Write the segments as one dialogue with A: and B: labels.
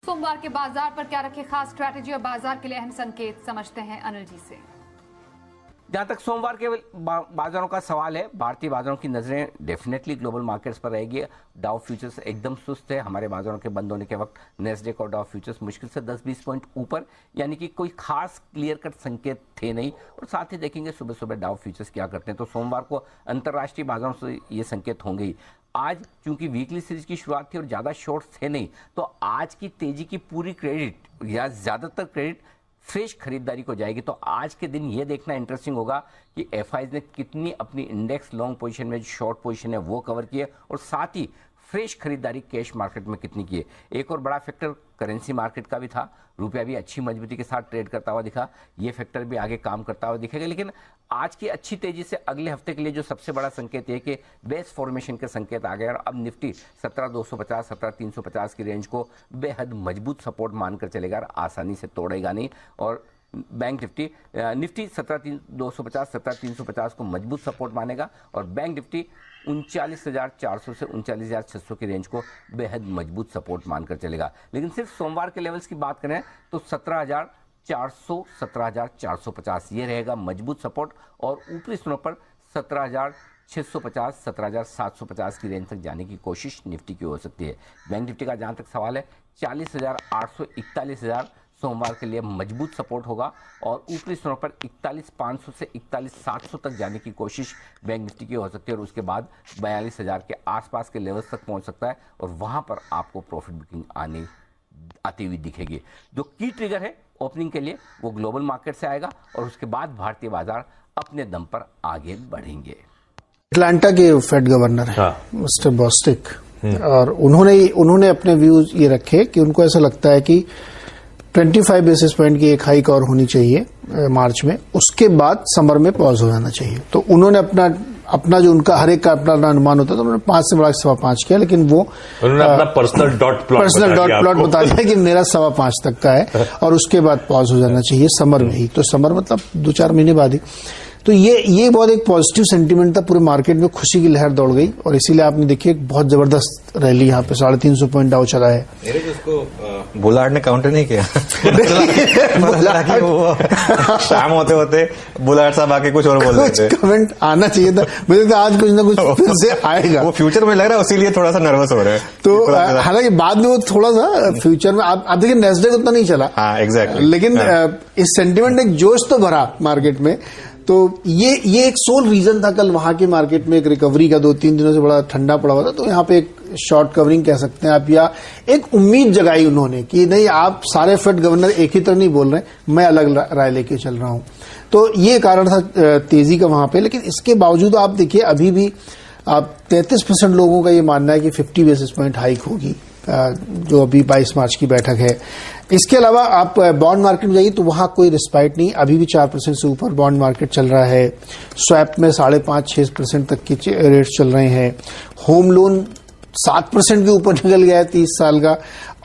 A: सोमवार के बाजार पर क्या रखे खास स्ट्रैटेजी और बाजार के लिए अहम संकेत, समझते हैं अनिल जी से।
B: जहां तक सोमवार के बाजारों का सवाल है, भारतीय बाजारों की नजरें डेफिनेटली ग्लोबल मार्केट्स पर रहेगी। डाउ फ्यूचर्स एकदम सुस्त है। हमारे बाजारों के बंद होने के वक्त नेस्डेक और डाउ फ्यूचर्स मुश्किल से 10-20 पॉइंट ऊपर, यानी कि कोई खास क्लियर कट संकेत थे नहीं। और साथ ही देखेंगे सुबह सुबह डाउ फ्यूचर्स क्या करते हैं। तो सोमवार को अंतर्राष्ट्रीय बाजारों से ये संकेत होंगे ही। आज चूंकि वीकली सीरीज की शुरुआत थी और ज्यादा शॉर्ट्स थे नहीं, तो आज की तेजी की पूरी क्रेडिट या ज्यादातर क्रेडिट फ्रेश खरीदारी को जाएगी। तो आज के दिन ये देखना इंटरेस्टिंग होगा कि एफआईज ने कितनी अपनी इंडेक्स लॉन्ग पोजीशन में जो शॉर्ट पोजीशन है वो कवर किए और साथ ही फ्रेश खरीदारी कैश मार्केट में कितनी की है। एक और बड़ा फैक्टर करेंसी मार्केट का भी था। रुपया भी अच्छी मजबूती के साथ ट्रेड करता हुआ दिखा, ये फैक्टर भी आगे काम करता हुआ दिखेगा। लेकिन आज की अच्छी तेजी से अगले हफ्ते के लिए जो सबसे बड़ा संकेत है कि बेस फॉर्मेशन के संकेत आ गए और अब निफ्टी 17,250 17,350 की रेंज को बेहद मजबूत सपोर्ट मानकर चलेगा और आसानी से तोड़ेगा नहीं। और बैंक निफ्टी 17,250 17,350 को मजबूत सपोर्ट मानेगा और बैंक निफ्टी 39,400 से 39,600 की रेंज को बेहद मजबूत सपोर्ट मानकर चलेगा। लेकिन सिर्फ सोमवार के लेवल्स की बात करें तो 17,400 17,450 ये रहेगा मजबूत सपोर्ट और ऊपरी स्तरों पर 17,650 17,750 की रेंज तक जाने की कोशिश निफ्टी की हो सकती है। बैंक निफ्टी का जहां तक सवाल है 40,800 41,000 सोमवार के लिए मजबूत सपोर्ट होगा और ऊपरी स्तरों पर 41,500 से 41,700 तक जाने की कोशिश बैंक निफ्टी की हो सकती है और उसके बाद 42,000 के आसपास के लेवल्स तक पहुंच सकता है और वहां पर आपको प्रॉफिट बुकिंग आती हुई दिखेगी। जो की ट्रिगर है ओपनिंग के लिए वो ग्लोबल मार्केट से आएगा और उसके बाद भारतीय बाजार अपने दम पर आगे बढ़ेंगे।
C: अटलांटा के फेड गवर्नर है मिस्टर बॉस्टिक और उन्होंने अपने व्यूज ये रखे कि उनको ऐसा लगता है कि 25 बेसिस पॉइंट की एक हाइक और होनी चाहिए मार्च में, उसके बाद समर में पॉज हो जाना चाहिए। तो उन्होंने अपना जो उनका हर एक का अपना अनुमान होता है तो उन्होंने 5 से बढ़ा 5.25 किया, लेकिन वो
D: उन्होंने अपना पर्सनल डॉट प्लॉट
C: बता दिया कि मेरा 5.25 तक का है और उसके बाद पॉज हो जाना चाहिए समर में ही। तो समर मतलब 2-4 महीने बाद ही। तो ये बहुत एक पॉजिटिव सेंटीमेंट था, पूरे मार्केट में खुशी की लहर दौड़ गई और इसीलिए आपने देखिए बहुत जबरदस्त रैली यहाँ पे 350 पॉइंट डाउ चला है।
D: उसको बुलार्ड ने काउंटर नहीं किया शाम होते होते बुलार्ड साहब आके कुछ और बोल रहे थे।
C: कमेंट आना चाहिए था, मुझे तो आज कुछ ना कुछ फिर से आएगा।
D: वो फ्यूचर में लग रहा है इसीलिए थोड़ा सा नर्वस हो रहे हैं।
C: तो हालांकि बाद में वो थोड़ा सा फ्यूचर में आप देखिए नेस्डेक उतना नहीं चला।
D: हाँ एग्जैक्टली।
C: लेकिन इस सेंटीमेंट ने एक जोश तो भरा मार्केट में। तो ये एक सोल रीजन था कल वहां के मार्केट में एक रिकवरी का। 2-3 दिनों से बड़ा ठंडा पड़ा हुआ था, तो यहाँ पे एक शॉर्ट कवरिंग कह सकते हैं आप, या एक उम्मीद जगाई उन्होंने कि नहीं आप सारे फेड गवर्नर एक ही तरह नहीं बोल रहे, मैं अलग राय लेके चल रहा हूं। तो ये कारण था तेजी का वहां पे। लेकिन इसके बावजूद आप देखिए अभी भी 33% लोगों का ये मानना है कि 50 बेसिस पॉइंट हाइक होगी जो अभी 22 मार्च की बैठक है। इसके अलावा आप बॉन्ड मार्केट में जाइए तो वहां कोई रिस्पाइट नहीं, अभी भी 4% से ऊपर बॉन्ड मार्केट चल रहा है। स्वैप में 5.5-6% तक की रेट चल रहे हैं। होम लोन 7% के ऊपर निकल गया है 30 साल का।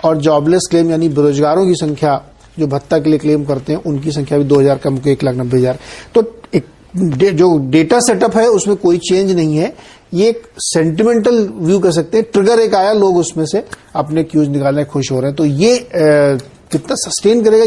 C: और जॉबलेस क्लेम यानी बेरोजगारों की संख्या जो भत्ता के लिए क्लेम करते हैं उनकी संख्या भी 2,000 कम के 1,90,000। तो जो डेटा सेटअप है उसमें कोई चेंज नहीं है। ये एक सेंटिमेंटल व्यू कह सकते हैं, ट्रिगर एक आया, लोग उसमें से अपने क्यूज निकालने खुश हो रहे हैं। तो ये कितना सस्टेन करेगा